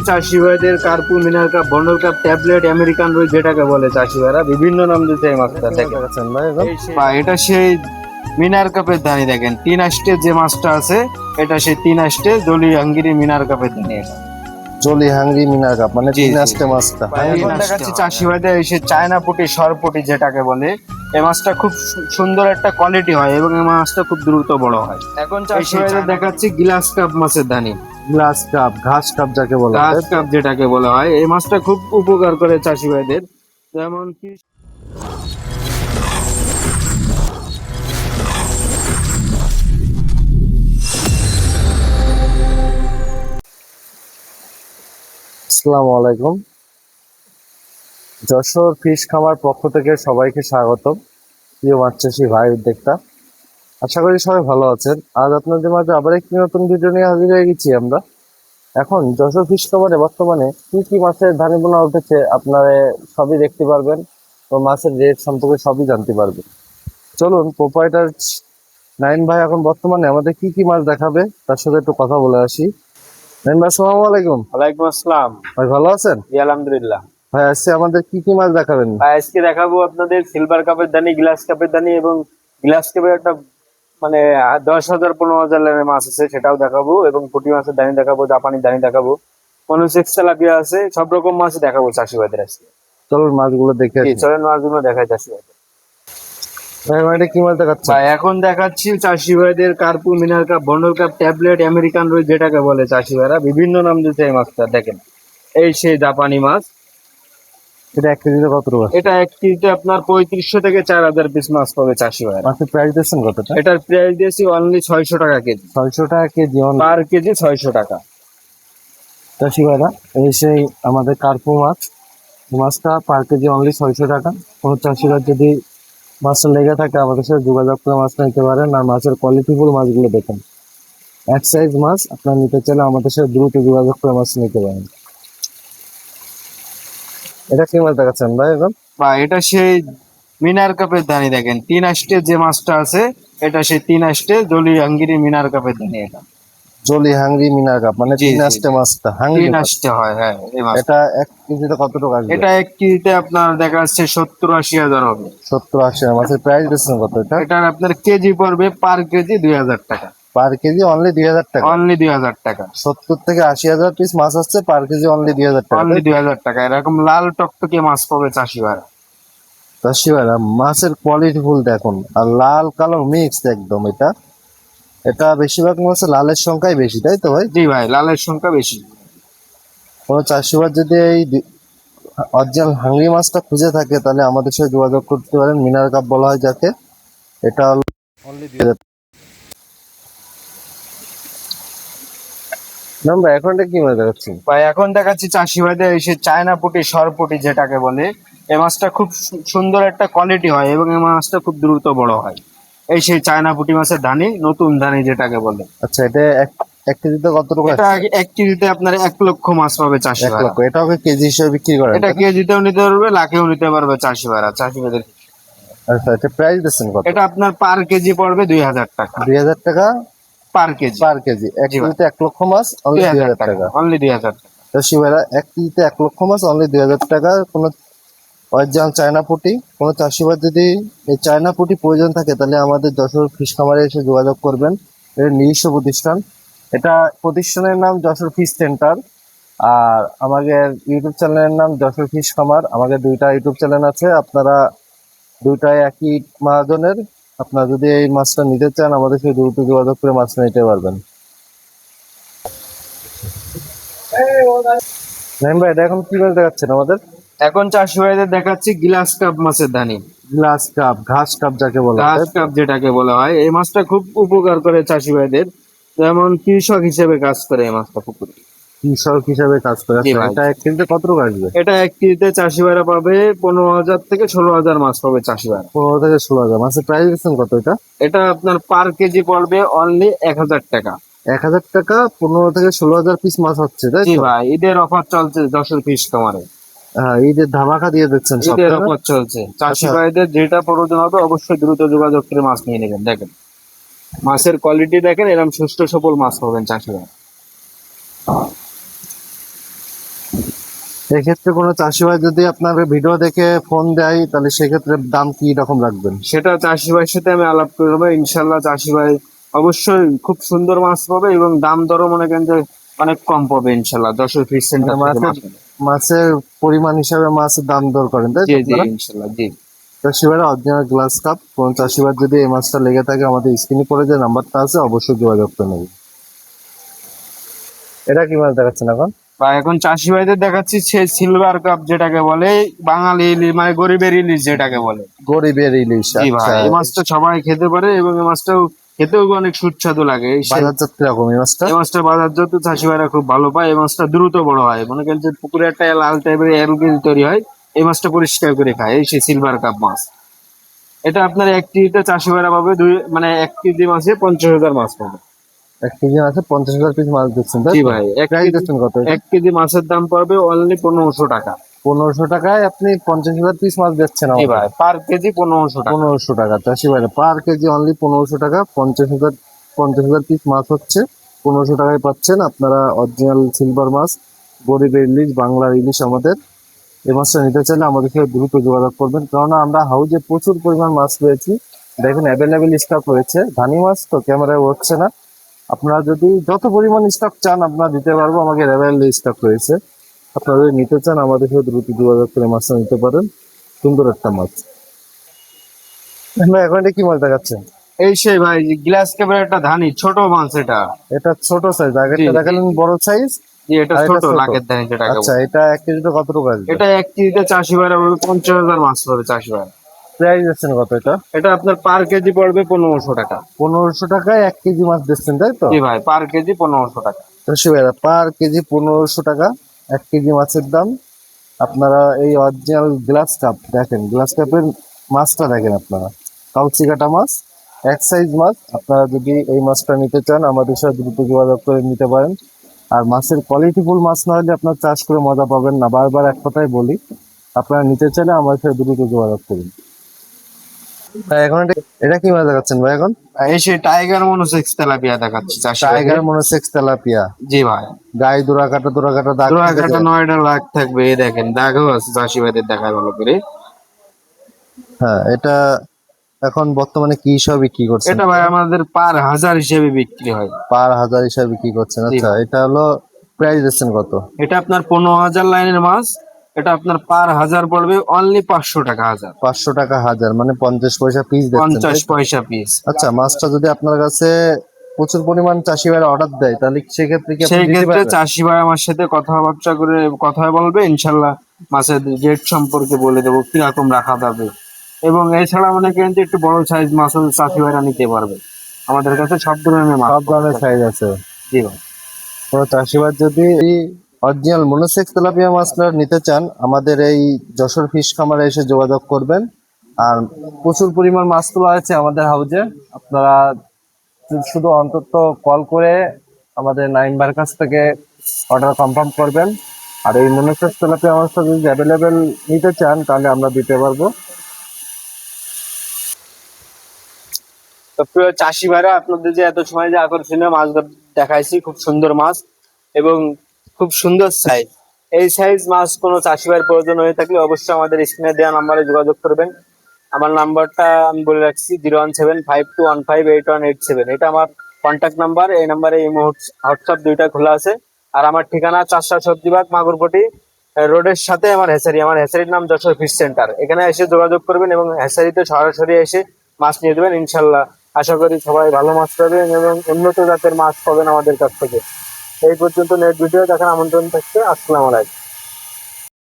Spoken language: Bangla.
চাষি ভাইদের কার্পু, মিনার কাপ, বন্ডল কাপ, ট্যাবলেট, আমেরিকান রুই যেটাকে বলে চাষি ভাইরা বিভিন্ন নাম দিতে এই মাছটা দেখেন বা এটা সেই মিনার কাপের ধানি দেখেন 3 আষ্টে যে মাছটা আছে এটা সেই 3 আষ্টে জলি হাঙ্গিরি মিনার কাপের ধানি এটা। জলি হাঙ্গি মিনার কাপ মানে জি, 3 আষ্টে মাছটা। বা এখন দেখাচ্ছি চাষি ভাইদের এই সেই চায়না পুঁটি, সরপুঁটি যেটাকে বলে এই মাছটা খুব সুন্দর একটা কোয়ালিটি হয় এবং এই মাছটা খুব দ্রুত বড় হয়। এখন চাষি ভাইদের দেখাচ্ছি গ্লাস কাপ মাছের ধানি, গ্লাস কাপ, ঘাস কাপ যাকে বলা হয়। ঘাস কাপ যেটাকে বলা হয় এই মাছটা খুব উপকার করে চাষি ভাইদের। যেমন কি আসসালামু আলাইকুম। যশোর ফিশ খামার পক্ষ থেকে সবাইকে স্বাগতম। প্রিয় মাছ চাষী ভাই উদ্যোক্তা, আশা করি সবাই ভালো আছেন। আজ আপনাদের মাঝে আবার একটি নতুন ভিডিও নিয়ে হাজির হয়ে গেছি আমরা। এখন যশোর ফিশ খামারে বর্তমানে কি কি মাছের ধানি বোনা উঠেছে আপনারা সবই দেখতে পারবেন ও মাছের রেট সম্পর্কে সবই জানতে পারবেন। চলুন প্রোপাইটার নাইন ভাই এখন বর্তমানে আমাদের কি কি মাছ দেখাবে তার সাথে একটু কথা বলে আসি। নাইন ভাই আসসালামু আলাইকুম। ওয়ালাইকুম আসসালাম। ভাই ভালো আছেন? জি, আলহামদুলিল্লাহ। ভাই আজকে আমাদের কি কি মাছ দেখাবেন? আজকে দেখাবো আপনাদের সিলভার কাপের দানি, গ্লাস কাপের দানি এবং গ্লাস কাপের একটা মানে 10,000 15,000 লাইনের মাছ আছে সেটাও দেখাবো এবং পুঁটি মাছের দানি দেখাবো, জাপানি দানি দেখাবো, মনোসেক্স তেলাপিয়া আছে, সব রকম মাছ দেখাবো চাষি ভাইদের আজকে। চলুন মাছগুলো দেখে জি, আসি। চলেন মাছগুলো দেখাই চাষি ভাইদের। ভাই আমার এটা কি মাছ দেখাচ্ছে? ভাই এখন দেখাচ্ছি চাষি ভাইদের কার্পু, মিনার কাপ, বন্ডল কাপ, ট্যাবলেট, আমেরিকান রুই যেটাকে বলে চাষি ভাইরা বিভিন্ন নাম দিতে এই মাছটা দেখেন। এই সেই জাপানি মাছ, এটা 1 কেজিতে কত টাকা? এটা 1 কেজিতে আপনার 3500 থেকে 4000 পিস মাছ পাবে চাষি ভাইরা। মাছের প্রাইস দিচ্ছেন কতটা? এটার প্রাইস দিয়েছি অনলি 600 টাকা কেজি, 600 টাকা কেজি। পার কেজি 600 টাকা। চাষি ভাইরা এই সেই আমাদের কার্পু মাছ, এই মাছটা পার কেজি অনলি 600 টাকা। কোনো চাষিরা যদি মাছটা লেগে থাকে আমাদের সাথে যোগাযোগ করে মাছটা নিতে পারেন। আর মাছের কোয়ালিটিফুল মাছগুলো দেখেন, এক সাইজ মাছ আপনার নিতে চাইলে আমাদের সাথে দ্রুত যোগাযোগ করে মাছ নিতে পারেন। এটা কি মাছ দেখাচ্ছেন ভাই এখন? বা এটা সেই মিনার কাপের দানি দেখেন 3 আষ্টে যে মাছটা আছে এটা সেই 3 আষ্টে জলি হাঙ্গিরি মিনার কাপের দানি এটা। জলি হাঙ্গি মিনার কাপ মানে জি, 3 আষ্টে মাছটা হাঙ্গি মাছ। 3 আষ্টে হয়, হ্যাঁ এই মাছ। এটা 1 কেজিতে কত টাকা আসবে? এটা 1 কেজিতে আপনার দেখা যাচ্ছে 70-80 হাজার হবে। 70-80 মাছের প্রাইস দিচ্ছেন কত এটা? এটার আপনার কেজি পড়বে পার কেজি 2000 টাকা, পার কেজি অনলি 2000 টাকা। অনলি 2000 টাকা। 70 থেকে 80 হাজার পিস মাছ আসছে, পার কেজি অনলি 2000 টাকা। অনলি 2000 টাকা এরকম লাল টকটকে মাছ পাবে চাষি ভাইরা। চাষি ভাইরা মাছের কোয়ালিটি ফুল দেখুন, আর লাল কালো মিক্স একদম। এটা এটা বেশিরভাগ মাছে লালের সংখ্যাই বেশি, তাই তো ভাই? জি ভাই, লালের সংখ্যা বেশি। কোনো চাষি ভাই যদি এই অরিজিনাল হাঙ্গি মাছটা খুঁজে থাকে তাহলে আমাদের সাথে যোগাযোগ করতে পারেন। মিনার কাপ বলা হয় যাকে। এটা অনলি 2000। আমরা এখন এটা কি মাছ দেখাচ্ছি? ভাই এখন দেখাচ্ছি চাষি ভাইদের এই সেই চায়না পুঁটি, সরপুঁটি যেটাকে বলে এই মাছটা খুব সুন্দর একটা কোয়ালিটি হয় এবং এই মাছটা খুব দ্রুত বড় হয়। এই সেই চায়না পুঁটি মাছের ধানি, নতুন ধানি যেটাকে বলে। আচ্ছা, এটা এক কেজিতে কত টাকা? এটা 1 কেজিতে আপনার 1 লক্ষ মাছ পাবে চাষি 1 ভাইরা। লক্ষ। এটাও কি কেজি হিসেবে বিক্রি করেন? এটা কেজিতেও নিতে পারবে, লাখেও নিতে পারবে চাষি ভাইরা, চাষি ভাইদের। আচ্ছা, এটা প্রাইস দিচ্ছেন কত? এটা আপনার পার কেজি পড়বে 2000 টাকা, 2000 টাকা পার কেজি। পার কেজি। এক জি ভাই। কেজিতে 1 লক্ষ মাছ অনলি 2000 টাকা। অনলি 2000 টাকা। চাষি ভাইরা 1 কেজিতে 1 লক্ষ মাছ অনলি 2000 টাকা। কোনো অরিজিনাল চায়না পুঁটি, কোনো চাষি ভাই যদি এই চায়না পুঁটি প্রয়োজন থাকে তাহলে আমাদের যশোর ফিশ খামারে এসে যোগাযোগ করবেন। এর নিজস্ব প্রতিষ্ঠান। এটা প্রতিষ্ঠানের নাম যশোর ফিশ সেন্টার। আর আমাদের ইউটিউব চ্যানেলের নাম যশোর ফিশ খামার। আমাদের 2টা ইউটিউব চ্যানেল আছে, আপনারা 2টাই একই মহাজনের। আপনারা যদি এই মাছটা নিতে চান আমাদের সাথে দ্রুত যোগাযোগ করে মাছটা নিতে পারবেন। নাইম ভাই এটা এখন কি মাছ দেখাচ্ছেন আমাদের? এখন চাষি ভাইদের দেখাচ্ছি গ্লাস কাপ মাছের দানি, গ্লাস কাপ, ঘাস কাপ যাকে বলা হয়। ঘাস কাপ যেটাকে বলা হয় এই মাছটা খুব উপকার করে চাষি ভাইদের। যেমন কৃষক হিসেবে কাজ করে এই মাছটা পুকুরে। কৃষক হিসাবে কাজ করে। জি আচ্ছা, ভাই। এটা 1 কেজিতে কত টাকা আসবে? এটা 1 কেজিতে চাষি ভাইরা পাবে 15,000 থেকে 16,000 মাছ পাবে চাষি ভাইরা। 15 থেকে 16 হাজার। মাছের প্রাইস দিচ্ছেন কত এটা? এটা আপনার পার কেজি পড়বে অনলি 1000 টাকা। 1000 টাকা 15 থেকে 16 হাজার পিস মাছ হচ্ছে, তাই জি তো? ভাই, ঈদের অফার চলছে যশোর ফিশ খামারে। হ্যাঁ, ঈদের ধামাকা দিয়ে দিচ্ছেন সব, ঈদের তাই না? অফার চলছে, চাষি আচ্ছা। ভাইদের যেটা প্রয়োজন হবে অবশ্যই দ্রুত যোগাযোগ করে মাছ নিয়ে নেবেন। দেখেন মাছের কোয়ালিটি দেখেন, এরকম সুস্থ সবল মাছ পাবেন চাষি ভাই। এক্ষেত্রে কোনো চাষি ভাই যদি আপনার ভিডিও দেখে ফোন দেয় তাহলে সেক্ষেত্রে দাম কি রকম রাখবেন? সেটা চাষি ভাইয়ের সাথে আমি আলাপ করে নেবো, ইনশাল্লাহ চাষি ভাই অবশ্যই খুব সুন্দর মাছ পাবে এবং দাম দরও মনে করেন যে অনেক কম পাবে ইনশাল্লাহ যশোর ফিশ সেন্টার থেকে মাছের মাছ নিলে। মাছের পরিমাণ হিসাবে মাছের দাম দর করেন, তাই তো জি জি আপনারা? ইনশাল্লাহ জি। চাষি ভাইরা অরিজিনাল গ্লাস কাপ, কোন চাষি ভাই যদি এই মাছটা লেগে থাকে আমাদের স্ক্রিনে পরে যে নাম্বারটা আছে অবশ্যই যোগাযোগ করে নেবেন। এটা কি মাছ দেখাচ্ছেন এখন? বা এখন চাষি ভাইদের দেখাচ্ছি সে সিলভার কাপ যেটাকে বলে, বাঙালি ইলিশ মানে গরিবের ইলিশ যেটাকে বলে। গরিবের ইলিশ, জি আচ্ছা। ভাই, এই মাছটা সবাই খেতে পারে এবং এই মাছটাও খেতেও অনেক সুস্বাদু লাগে। বাজারজাত কিরকম এই মাছটা? এই মাছটা বাজার যত চাষি ভাইরা খুব ভালো পায়। এই মাছটা দ্রুত বড় হয়, মনে করেন যে পুকুরে একটা লাল টাইপের এলগি তৈরি হয়, এই মাছটা পরিষ্কার করে খায়, এই সে সিলভার কাপ মাছ। এটা আপনার 1 কেজিতে চাষি ভাইরা পাবে মানে 1 কেজি মাছে 50,000 মাছ পাবে। 1 কেজি আছে 50,000 পিস মাছ দিচ্ছেন, তাই জি তো? ভাই, এক প্রাইস কেজি দিচ্ছেন কত এটা? 1 কেজি মাছের দাম পড়বে অনলি 1500 টাকা। 1500 টাকায় আপনি 50,000 পিস মাছ দিচ্ছেন জি আমাকে? ভাই, পার কেজি 1500 টাকা। 1500 টাকা চাষি ভাইরা পার কেজি অনলি 1500 টাকা, 50,000 পিস মাছ হচ্ছে 1500 টাকায় পাচ্ছেন আপনারা অরিজিনাল সিলভার মাছ, গরিবের ইলিশ, বাংলার ইলিশ আমাদের। এই মাছটা নিতে চাইলে আমাদের সাথে দ্রুত যোগাযোগ করবেন, কারণ আমরা হাউজে প্রচুর পরিমাণ মাছ পেয়েছি। দেখুন অ্যাভেলেবেল স্টক রয়েছে, ধানি মাছ তো ক্যামেরায় উঠছে না। আপনারা যদি যত পরিমাণ স্টক চান আপনারা দিতে পারবো, আমাকে অ্যাভেলেবেল স্টক রয়েছে। আপনারা যদি নিতে চান আমাদের সাথে দ্রুত যোগাযোগ করে মাছটা নিতে পারেন। সুন্দর একটা মাছ। ভাই এখন এটা কি মাছ দেখাচ্ছেন? এই সেই ভাই গ্লাস কাপের একটা ধানি, ছোট মাছ এটা। এটা ছোট সাইজ, জি, আগেরটা জি। দেখালেন বড় সাইজ। জি, এটা আর এটা ছোট ছোট। লাখের ধানি যেটাকে আচ্ছা, বলে। এটা 1 কেজিতে কত টাকা আসবে? এটা 1 কেজিতে চাষি ভাইরা বলবে 50,000 মাছ পাবে চাষি ভাই। প্রাইস দিচ্ছেন কত এটা? এটা আপনার পার কেজি পড়বে 1500 টাকা। 1500 টাকায় 1 কেজি মাছ দিচ্ছেন, তাই তো? জি ভাই, পার কেজি 1500 টাকা। চাষি ভাইরা পার কেজি 1500 টাকা 1 কেজি মাছের দাম। আপনারা এই অরিজিনাল গ্লাস কাপ দেখেন, গ্লাস কাপের মাছটা দেখেন আপনারা, কাউচি কাটা মাছ, এক সাইজ মাছ। আপনারা যদি এই মাছটা নিতে চান আমাদের সাথে দ্রুত যোগাযোগ করে নিতে পারেন। আর মাছের কোয়ালিটিফুল মাছ না হলে আপনার চাষ করে মজা পাবেন না, বারবার এক কথাই বলি। আপনারা নিতে চাইলে আমাদের সাথে দ্রুত যোগাযোগ করুন। ভাই এখন এটা কি মাছ দেখাচ্ছেন ভাই এখন? এই সেই টাইগার মনোসেক্স তেলাপিয়া দেখাচ্ছি চাষি ভাইকে। Tiger monosex tilapia. জি ভাই, গায়ে দোরা কাটা দাগ দোয়া থেকে কাটা যায়। 9টা লাখ থাকবে, এই দেখেন দাগও আছে, চাষি ভাইদের দেখায় ভালো করে। হ্যাঁ, এটা এখন বর্তমানে কি হিসাবে বিক্রি করছেন? এটা ভাই আমাদের পার হাজার হিসেবে বিক্রি হয়। পার হাজার হিসাবে বিক্রি করছেন, জি আচ্ছা। ভাই। এটা হলো প্রাইস দিচ্ছেন কত? এটা আপনার 15,000 লাইনের মাছ। এটা আপনার পার হাজার পড়বে অনলি 500 টাকা হাজার। 500 টাকা হাজার, মানে 50 পয়সা পিস দিচ্ছেন, 50 তাই তো? পয়সা পিস। আচ্ছা, মাছটা যদি আপনার কাছে প্রচুর পরিমাণ চাষি ভাইরা অর্ডার দেয় তাহলে সেক্ষেত্রে কি আপনি সেই দিতে ক্ষেত্রে পারবেন? চাষি ভাই আমার সাথে কথাবার্তা করে কথা বলবে, ইনশাল্লাহ মাছের রেট সম্পর্কে বলে দেবো কিরকম রাখা যাবে। এবং এছাড়া মনে করেন যে একটু বড় সাইজ মাছও চাষি ভাইরা নিতে পারবে, আমাদের কাছে সব ধরনের মাছ সব ধরনের সাইজ আছে। জি ভাই। কোনো চাষি ভাই যদি অরিজিনাল মনোসেক্স তেলাপিয়া মাছটা নিতে চান আমাদের এই যশোর ফিশ খামারে এসে যোগাযোগ করবেন। আর প্রচুর পরিমাণ মাছ তোলা আছে আমাদের হাউজে। আপনারা শুধু অন্তত কল করে আমাদের নাইমবার কাছ থেকে অর্ডার কনফার্ম করবেন। আর এই মনোসেক্স তেলাপিয়া মাছটা যদি অ্যাভেলেবেল নিতে চান তাহলে আমরা দিতে পারবো। তো প্রিয় চাষি ভাইরা, আপনাদের যে এত সময় যে আকর্ষণীয় মাছ দেখাইছি, খুব সুন্দর মাছ এবং খুব সুন্দর সাইজ, এই সাইজ মাছ কোনো চাষি ভাইয়ের প্রয়োজন হয়ে থাকলে অবশ্যই আমাদের স্ক্রিনে দেওয়া নাম্বারে যোগাযোগ করবেন। আমার নাম্বারটা আমি বলে রাখছি 01752158187। এটা আমার কন্ট্যাক্ট নাম্বার। এই নাম্বারে এই হোয়াটসঅ্যাপ দুইটা খোলা আছে। আর আমার ঠিকানা 4 সবজিবাগ মাগুরপটি রোডের সাথে আমার হেসারি। আমার হেসারির নাম যশোর ফিশ সেন্টার। এখানে এসে যোগাযোগ করবেন এবং হেসারিতে সরাসরি এসে মাছ নিয়ে দেবেন ইনশাল্লাহ। আশা করি সবাই ভালো মাছ পাবেন এবং উন্নত জাতের মাছ পাবেন আমাদের কাছ থেকে। এই পর্যন্ত নেট ভিডিও দেখার আমন্ত্রণ থাকছে। আসসালামু আলাইকুম।